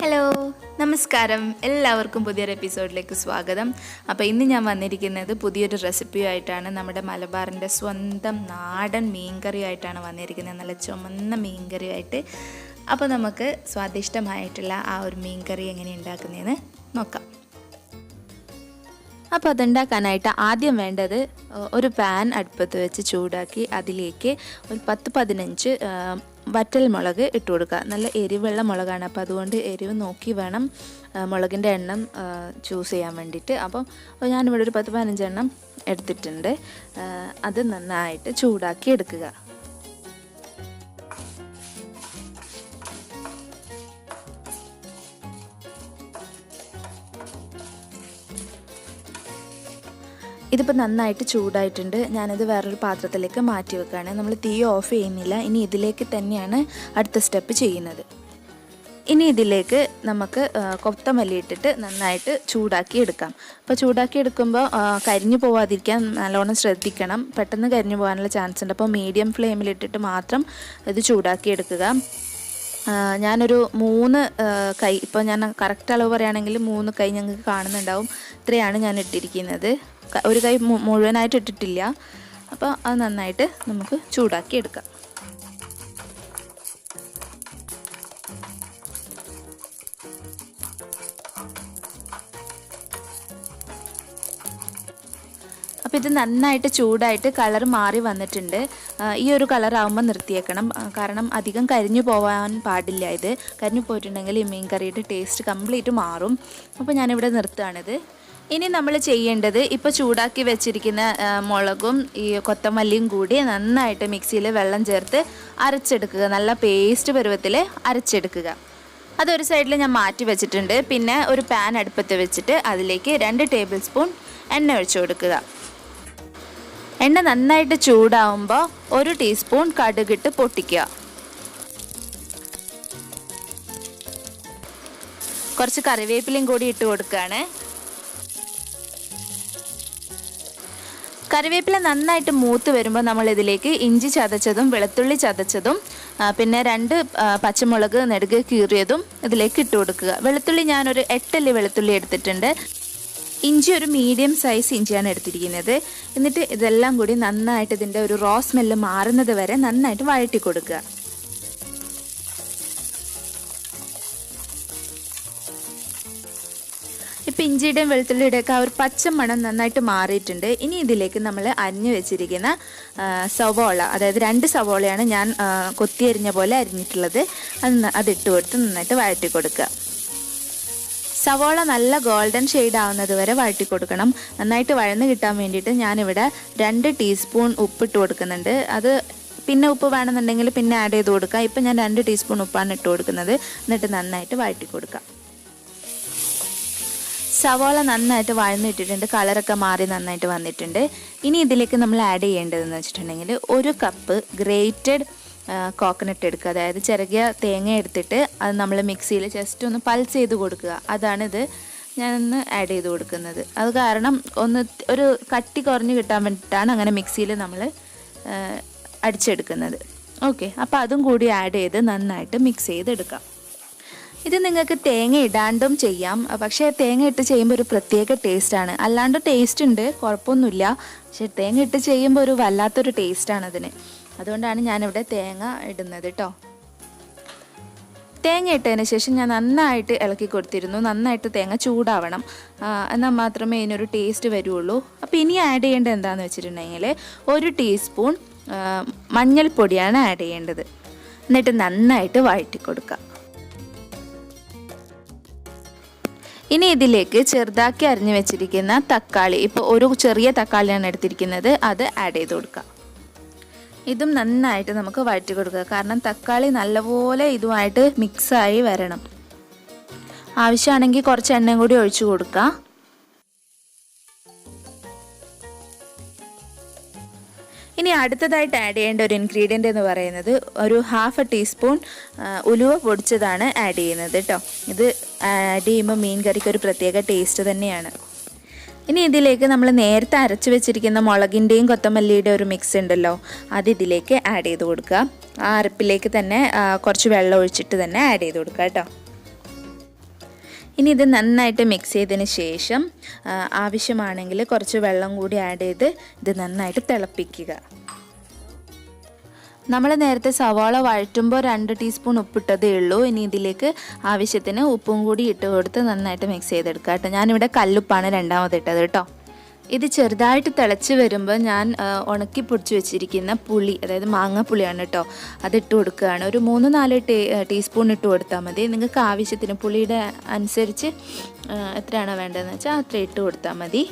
Hello നമസ്കാരം, എല്ലാവർക്കും പുതിയൊരു എപ്പിസോഡിലേക്ക് സ്വാഗതം. അപ്പോൾ ഇന്ന് ഞാൻ വന്നിരിക്കുന്നത് പുതിയൊരു റെസിപ്പിയായിട്ടാണ്. നമ്മുടെ മലബാറിൻ്റെ സ്വന്തം നാടൻ മീൻകറിയായിട്ടാണ് വന്നിരിക്കുന്നത്. നല്ല ചുമന്ന മീൻകറിയായിട്ട്. അപ്പോൾ നമുക്ക് സ്വാദിഷ്ടമായിട്ടുള്ള ആ ഒരു മീൻകറി എങ്ങനെ ഉണ്ടാക്കുന്നതെന്ന് നോക്കാം. അപ്പോൾ അതുണ്ടാക്കാനായിട്ട് ആദ്യം വേണ്ടത് ഒരു പാൻ അടുപ്പത്ത് വെച്ച് ചൂടാക്കി അതിലേക്ക് ഒരു 10-15 വറ്റൽ മുളക് ഇട്ട് കൊടുക്കുക. നല്ല എരിവുള്ള മുളകാണ്, അപ്പോൾ അതുകൊണ്ട് എരിവ് നോക്കി വേണം മുളകിൻ്റെ എണ്ണം ചൂസ് ചെയ്യാൻ വേണ്ടിയിട്ട്. അപ്പോൾ ഞാനിവിടെ ഒരു 10-15 എണ്ണം എടുത്തിട്ടുണ്ട്. അത് നന്നായിട്ട് ചൂടാക്കി എടുക്കുക. ഇതിപ്പോൾ നന്നായിട്ട് ചൂടായിട്ടുണ്ട്. ഞാനിത് വേറൊരു പാത്രത്തിലേക്ക് മാറ്റി വെക്കുകയാണ്. നമ്മൾ തീ ഓഫ് ചെയ്യുന്നില്ല. ഇനി ഇതിലേക്ക് തന്നെയാണ് അടുത്ത സ്റ്റെപ്പ് ചെയ്യുന്നത്. ഇനി ഇതിലേക്ക് നമുക്ക് കൊത്തമല്ലി ഇട്ടിട്ട് നന്നായിട്ട് ചൂടാക്കി എടുക്കാം. അപ്പോൾ ചൂടാക്കി എടുക്കുമ്പോൾ കരിഞ്ഞു പോവാതിരിക്കാൻ നല്ലോണം ശ്രദ്ധിക്കണം. പെട്ടെന്ന് കരിഞ്ഞു പോകാനുള്ള ചാൻസ് ഉണ്ട്. അപ്പോൾ മീഡിയം ഫ്ലെയിമിലിട്ടിട്ട് മാത്രം ഇത് ചൂടാക്കി എടുക്കുക. ഞാനൊരു 3 കൈ, ഇപ്പോൾ ഞാൻ കറക്റ്റ് അളവ് പറയുകയാണെങ്കിൽ 3 കൈ ഞങ്ങൾക്ക് കാണുന്നുണ്ടാവും. ഇത്രയാണ് ഞാൻ ഇട്ടിരിക്കുന്നത്. ഒരു കൈ മുഴുവനായിട്ട് ഇട്ടിട്ടില്ല. അപ്പോൾ അത് നന്നായിട്ട് നമുക്ക് ചൂടാക്കി എടുക്കാം. അപ്പോൾ ഇത് നന്നായിട്ട് ചൂടായിട്ട് കളർ മാറി വന്നിട്ടുണ്ട്. ഈ ഒരു കളറാകുമ്പോൾ നിർത്തിയേക്കണം, കാരണം അധികം കരിഞ്ഞു പോകാൻ പാടില്ല. ഇത് കരിഞ്ഞു പോയിട്ടുണ്ടെങ്കിൽ ഈ മീൻ കറിയുടെ ടേസ്റ്റ് കംപ്ലീറ്റ് മാറും. അപ്പോൾ ഞാനിവിടെ നിർത്തുകയാണിത്. ഇനി നമ്മൾ ചെയ്യേണ്ടത്, ഇപ്പോൾ ചൂടാക്കി വെച്ചിരിക്കുന്ന മുളകും ഈ കൊത്തമല്ലിയും കൂടി നന്നായിട്ട് മിക്സിയിൽ വെള്ളം ചേർത്ത് അരച്ചെടുക്കുക. നല്ല പേസ്റ്റ് പരുവത്തിൽ അരച്ചെടുക്കുക. അതൊരു സൈഡിൽ ഞാൻ മാറ്റി വെച്ചിട്ടുണ്ട്. പിന്നെ ഒരു പാൻ അടുപ്പത്ത് വെച്ചിട്ട് അതിലേക്ക് 2 ടേബിൾ സ്പൂൺ എണ്ണ ഒഴിച്ചു കൊടുക്കുക. എണ്ണ നന്നായിട്ട് ചൂടാവുമ്പോൾ 1 ടീസ്പൂൺ കടുകിട്ട് പൊട്ടിക്കുക. കുറച്ച് കറിവേപ്പിലയും കൂടി ഇട്ട് കൊടുക്കുകയാണ്. കറിവേപ്പില നന്നായിട്ട് മൂത്ത് വരുമ്പോൾ നമ്മൾ ഇതിലേക്ക് ഇഞ്ചി ചതച്ചതും വെളുത്തുള്ളി ചതച്ചതും പിന്നെ 2 പച്ചമുളക് നെടുകെ കീറിയതും ഇതിലേക്ക് ഇട്ട് കൊടുക്കുക. വെളുത്തുള്ളി ഞാനൊരു 8 അല്ലി വെളുത്തുള്ളി എടുത്തിട്ടുണ്ട്. ഇഞ്ചി ഒരു മീഡിയം സൈസ് ഇഞ്ചിയാണ് എടുത്തിരിക്കുന്നത്. എന്നിട്ട് ഇതെല്ലാം കൂടി നന്നായിട്ട് ഇതിൻ്റെ ഒരു റോ സ്മെല്ല് മാറുന്നത് വരെ നന്നായിട്ട് വഴറ്റി കൊടുക്കുക. ഇപ്പം ഇഞ്ചിയുടെയും വെളുത്തുള്ളിയുടെയൊക്കെ ആ ഒരു പച്ചമണം നന്നായിട്ട് മാറിയിട്ടുണ്ട്. ഇനി ഇതിലേക്ക് നമ്മൾ അരിഞ്ഞു വെച്ചിരിക്കുന്ന സവോള, അതായത് 2 സവോളയാണ് ഞാൻ കൊത്തിയരിഞ്ഞ പോലെ അരിഞ്ഞിട്ടുള്ളത്. അതിട്ട് കൊടുത്ത് നന്നായിട്ട് വഴറ്റി കൊടുക്കുക. സവോള നല്ല ഗോൾഡൻ ഷെയ്ഡ് ആവുന്നത് വരെ വഴറ്റി കൊടുക്കണം. നന്നായിട്ട് വഴന്ന് കിട്ടാൻ വേണ്ടിയിട്ട് ഞാനിവിടെ 2 ടീസ്പൂൺ ഉപ്പിട്ട് കൊടുക്കുന്നുണ്ട്. അത് പിന്നെ ഉപ്പ് വേണമെന്നുണ്ടെങ്കിൽ പിന്നെ ആഡ് ചെയ്ത് കൊടുക്കുക. ഇപ്പം ഞാൻ 2 ടീസ്പൂൺ ഉപ്പാണ് ഇട്ട് കൊടുക്കുന്നത്. എന്നിട്ട് നന്നായിട്ട് വഴറ്റി കൊടുക്കുക. സവോള നന്നായിട്ട് വഴന്നിട്ടിട്ടുണ്ട്. കളറൊക്കെ മാറി നന്നായിട്ട് വന്നിട്ടുണ്ട്. ഇനി ഇതിലേക്ക് നമ്മൾ ആഡ് ചെയ്യേണ്ടതെന്ന് വെച്ചിട്ടുണ്ടെങ്കിൽ 1 കപ്പ് ഗ്രേറ്റഡ് കോക്കനട്ട് എടുക്കുക. അതായത് ചിരകിയ തേങ്ങ എടുത്തിട്ട് അത് നമ്മൾ മിക്സിയിൽ ജസ്റ്റ് ഒന്ന് പൾസ് ചെയ്ത് കൊടുക്കുക. അതാണിത് ഞാനൊന്ന് ആഡ് ചെയ്ത് കൊടുക്കുന്നത്. അത് കാരണം ഒരു കട്ടി കുറഞ്ഞ് കിട്ടാൻ വേണ്ടിയിട്ടാണ് അങ്ങനെ മിക്സിയിൽ നമ്മൾ അടിച്ചെടുക്കുന്നത്. ഓക്കെ, അപ്പോൾ അതും കൂടി ആഡ് ചെയ്ത് നന്നായിട്ട് മിക്സ് ചെയ്തെടുക്കാം. ഇത് നിങ്ങൾക്ക് തേങ്ങ ഇടാണ്ടും ചെയ്യാം. പക്ഷേ തേങ്ങ ഇട്ട് ചെയ്യുമ്പോൾ ഒരു പ്രത്യേക ടേസ്റ്റാണ്. അല്ലാണ്ട് ടേസ്റ്റ് ഉണ്ട്, കുഴപ്പമൊന്നുമില്ല. പക്ഷേ തേങ്ങ ഇട്ട് ചെയ്യുമ്പോൾ ഒരു വല്ലാത്തൊരു ടേസ്റ്റാണ് അതിന്. അതുകൊണ്ടാണ് ഞാനിവിടെ തേങ്ങ ഇടുന്നത് കേട്ടോ. തേങ്ങ ഇട്ടതിന് ശേഷം ഞാൻ നന്നായിട്ട് ഇളക്കി കൊടുത്തിരുന്നു. നന്നായിട്ട് തേങ്ങ ചൂടാവണം, എന്നാൽ മാത്രമേ ഇതിനൊരു ടേസ്റ്റ് വരുള്ളൂ. അപ്പോൾ ഇനി ആഡ് ചെയ്യേണ്ടത് എന്താണെന്ന് വെച്ചിട്ടുണ്ടെങ്കിൽ 1 ടീസ്പൂൺ മഞ്ഞൾപ്പൊടിയാണ് ആഡ് ചെയ്യേണ്ടത്. എന്നിട്ട് നന്നായിട്ട് വഴറ്റി കൊടുക്കുക. ഇനി ഇതിലേക്ക് ചെറുതാക്കി അരിഞ്ഞു വെച്ചിരിക്കുന്ന തക്കാളി, ഇപ്പോൾ ഒരു ചെറിയ തക്കാളിയാണ് എടുത്തിരിക്കുന്നത്, അത് ആഡ് ചെയ്ത് കൊടുക്കുക. ഇതും നന്നായിട്ട് നമുക്ക് വഴറ്റി കൊടുക്കുക. കാരണം തക്കാളി നല്ലപോലെ ഇതുമായിട്ട് മിക്സായി വരണം. ആവശ്യമാണെങ്കിൽ കുറച്ച് എണ്ണയും കൂടി ഒഴിച്ചു കൊടുക്കുക. ഇനി അടുത്തതായിട്ട് ആഡ് ചെയ്യേണ്ട ഒരു ഇൻഗ്രീഡിയൻ്റ് എന്ന് പറയുന്നത് ഒരു 1/2 ടീസ്പൂൺ ഉലുവ പൊടിച്ചതാണ് ആഡ് ചെയ്യുന്നത് കേട്ടോ. ഇത് ആഡ് ചെയ്യുമ്പോൾ മീൻ കറിക്ക് ഒരു പ്രത്യേക ടേസ്റ്റ് തന്നെയാണ്. ഇനി ഇതിലേക്ക് നമ്മൾ നേരത്തെ അരച്ച് വെച്ചിരിക്കുന്ന മുളകിൻ്റെയും കൊത്തമല്ലിയുടെയും ഒരു മിക്സ് ഉണ്ടല്ലോ, അത് ഇതിലേക്ക് ആഡ് ചെയ്ത് കൊടുക്കുക. ആ അരപ്പിലേക്ക് തന്നെ കുറച്ച് വെള്ളം ഒഴിച്ചിട്ട് തന്നെ ആഡ് ചെയ്ത് കൊടുക്കുക കേട്ടോ. ഇനി ഇത് നന്നായിട്ട് മിക്സ് ചെയ്തതിന് ശേഷം ആവശ്യമാണെങ്കിൽ കുറച്ച് വെള്ളം കൂടി ആഡ് ചെയ്ത് ഇത് നന്നായിട്ട് തിളപ്പിക്കുക. നമ്മൾ നേരത്തെ സവാള വഴറ്റുമ്പോൾ 2 ടീസ്പൂൺ ഉപ്പിട്ടതേ ഉള്ളൂ. ഇനി ഇതിലേക്ക് ആവശ്യത്തിന് ഉപ്പും കൂടി ഇട്ട് കൊടുത്ത് നന്നായിട്ട് മിക്സ് ചെയ്തെടുക്കുക കേട്ടോ. ഞാനിവിടെ കല്ലുപ്പാണ് രണ്ടാമത് ഇട്ടത് കേട്ടോ. ഇത് ചെറുതായിട്ട് തിളച്ച് വരുമ്പോൾ ഞാൻ ഉണക്കി പൊടിച്ച് വെച്ചിരിക്കുന്ന പുളി, അതായത് മാങ്ങാപ്പുളിയാണ് കേട്ടോ, അതിട്ട് കൊടുക്കുകയാണ്. ഒരു 3-4 ടീസ്പൂൺ ഇട്ട് കൊടുത്താൽ മതി. നിങ്ങൾക്ക് ആവശ്യത്തിന് പുളിയുടെ അനുസരിച്ച് എത്രയാണോ വേണ്ടതെന്ന് വെച്ചാൽ അത്ര ഇട്ട് കൊടുത്താൽ മതി.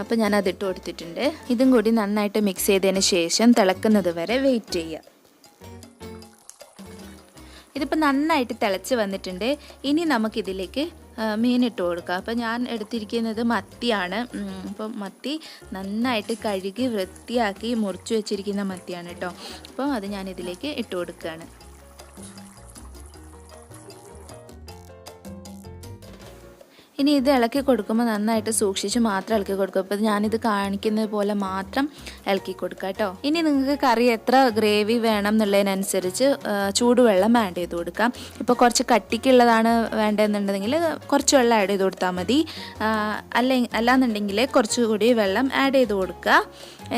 അപ്പോൾ ഞാൻ അതിട്ട് കൊടുത്തിട്ടുണ്ട്. ഇതും കൂടി നന്നായിട്ട് മിക്സ് ചെയ്തതിന് ശേഷം തിളക്കുന്നത് വരെ വെയിറ്റ് ചെയ്യുക. ഇതിപ്പോൾ നന്നായിട്ട് തിളച്ച് വന്നിട്ടുണ്ട്. ഇനി നമുക്കിതിലേക്ക് മീനിട്ട് കൊടുക്കാം. അപ്പോൾ ഞാൻ എടുത്തിരിക്കുന്നത് മത്തിയാണ്. അപ്പോൾ മത്തി നന്നായിട്ട് കഴുകി വൃത്തിയാക്കി മുറിച്ച് വെച്ചിരിക്കുന്ന മത്തിയാണ് കേട്ടോ. അപ്പോൾ അത് ഞാൻ ഇതിലേക്ക് ഇട്ട് കൊടുക്കുകയാണ്. ഇനി ഇത് ഇളക്കി കൊടുക്കുമ്പോൾ നന്നായിട്ട് സൂക്ഷിച്ച് മാത്രം ഇളക്കി കൊടുക്കുക. അപ്പോൾ ഞാനിത് കാണിക്കുന്നത് പോലെ മാത്രം ഇളക്കി കൊടുക്കുക കേട്ടോ. ഇനി നിങ്ങൾക്ക് കറി എത്ര ഗ്രേവി വേണം എന്നുള്ളതിനനുസരിച്ച് ചൂടുവെള്ളം ആഡ് ചെയ്ത് കൊടുക്കാം. ഇപ്പോൾ കുറച്ച് കട്ടിക്കുള്ളതാണ് വേണ്ടതെന്നുണ്ടെങ്കിൽ കുറച്ച് വെള്ളം ആഡ് ചെയ്ത് കൊടുത്താൽ മതി. അല്ലാന്നുണ്ടെങ്കിൽ കുറച്ചുകൂടി വെള്ളം ആഡ് ചെയ്ത് കൊടുക്കുക.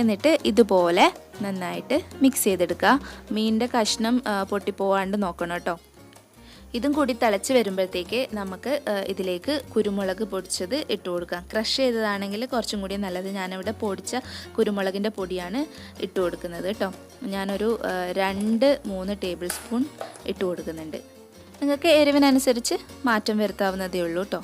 എന്നിട്ട് ഇതുപോലെ നന്നായിട്ട് മിക്സ് ചെയ്തെടുക്കുക. മീനിൻ്റെ കഷ്ണം പൊട്ടിപ്പോവാണ്ട് നോക്കണം കേട്ടോ. ഇതും കൂടി തിളച്ച് വരുമ്പോഴത്തേക്ക് നമുക്ക് ഇതിലേക്ക് കുരുമുളക് പൊടിച്ചത് ഇട്ട് കൊടുക്കാം. ക്രഷ് ചെയ്തതാണെങ്കിൽ കുറച്ചും കൂടി നല്ലത്. ഞാനിവിടെ പൊടിച്ച കുരുമുളകിൻ്റെ പൊടിയാണ് ഇട്ട് കൊടുക്കുന്നത് കേട്ടോ. ഞാനൊരു 2-3 ടേബിൾ സ്പൂൺ ഇട്ട് കൊടുക്കുന്നുണ്ട്. നിങ്ങൾക്ക് എരിവിനനുസരിച്ച് മാറ്റം വരുത്താവുന്നതേ ഉള്ളൂ കേട്ടോ.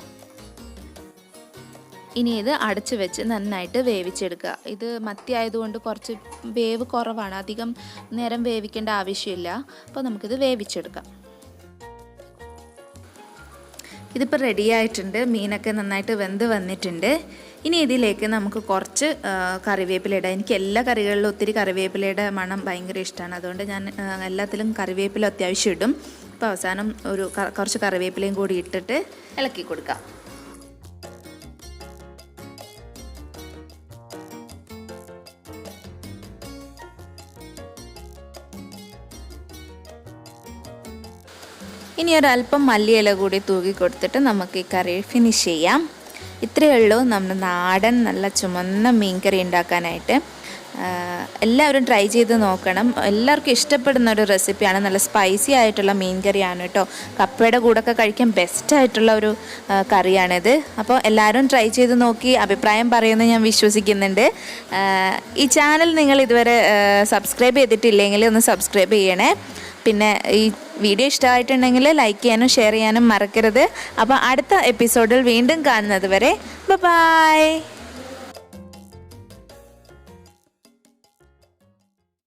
ഇനി ഇത് അടച്ച് വെച്ച് നന്നായിട്ട് വേവിച്ചെടുക്കുക. ഇത് മത്തി ആയതുകൊണ്ട് കുറച്ച് വേവ് കുറവാണ്, അധികം നേരം വേവിക്കേണ്ട ആവശ്യമില്ല. അപ്പോൾ നമുക്കിത് വേവിച്ചെടുക്കാം. ഇതിപ്പോൾ റെഡി ആയിട്ടുണ്ട്. മീനൊക്കെ നന്നായിട്ട് വെന്ത് വന്നിട്ടുണ്ട്. ഇനി ഇതിലേക്ക് നമുക്ക് കുറച്ച് കറിവേപ്പില ഇടാം. എനിക്ക് എല്ലാ കറികളിലും ഒത്തിരി കറിവേപ്പിലയുടെ മണം ഭയങ്കര ഇഷ്ടമാണ്. അതുകൊണ്ട് ഞാൻ എല്ലാത്തിലും കറിവേപ്പില അത്യാവശ്യം ഇടും. അപ്പോൾ അവസാനം കുറച്ച് കറിവേപ്പിലയും കൂടി ഇട്ടിട്ട് ഇളക്കി കൊടുക്കാം. ഇനി ഒരല്പം മല്ലിയില കൂടി തൂക്കി കൊടുത്തിട്ട് നമുക്ക് ഈ കറി ഫിനിഷ് ചെയ്യാം. ഇത്രയേ ഉള്ളൂ നമ്മുടെ നാടൻ നല്ല ചുമന്ന മീൻ കറി ഉണ്ടാക്കാനായിട്ട്. എല്ലാവരും ട്രൈ ചെയ്ത് നോക്കണം. എല്ലാവർക്കും ഇഷ്ടപ്പെടുന്ന ഒരു റെസിപ്പിയാണ്. നല്ല സ്പൈസി ആയിട്ടുള്ള മീൻ കറിയാണ് കേട്ടോ. കപ്പയുടെ കൂടെയൊക്കെ കഴിക്കാൻ ബെസ്റ്റായിട്ടുള്ള ഒരു കറിയാണിത്. അപ്പോൾ എല്ലാവരും ട്രൈ ചെയ്ത് നോക്കി അഭിപ്രായം പറയുമെന്ന് ഞാൻ വിശ്വസിക്കുന്നുണ്ട്. ഈ ചാനൽ നിങ്ങൾ ഇതുവരെ സബ്സ്ക്രൈബ് ചെയ്തിട്ടില്ലെങ്കിൽ ഒന്ന് സബ്സ്ക്രൈബ് ചെയ്യണേ. പിന്നെ ഈ വീഡിയോ ഇഷ്ടമായിട്ടുണ്ടെങ്കിൽ ലൈക്ക് ചെയ്യാനും ഷെയർ ചെയ്യാനും മറക്കരുത്. അപ്പോൾ അടുത്ത എപ്പിസോഡിൽ വീണ്ടും കാണുന്നത് വരെ ബൈ.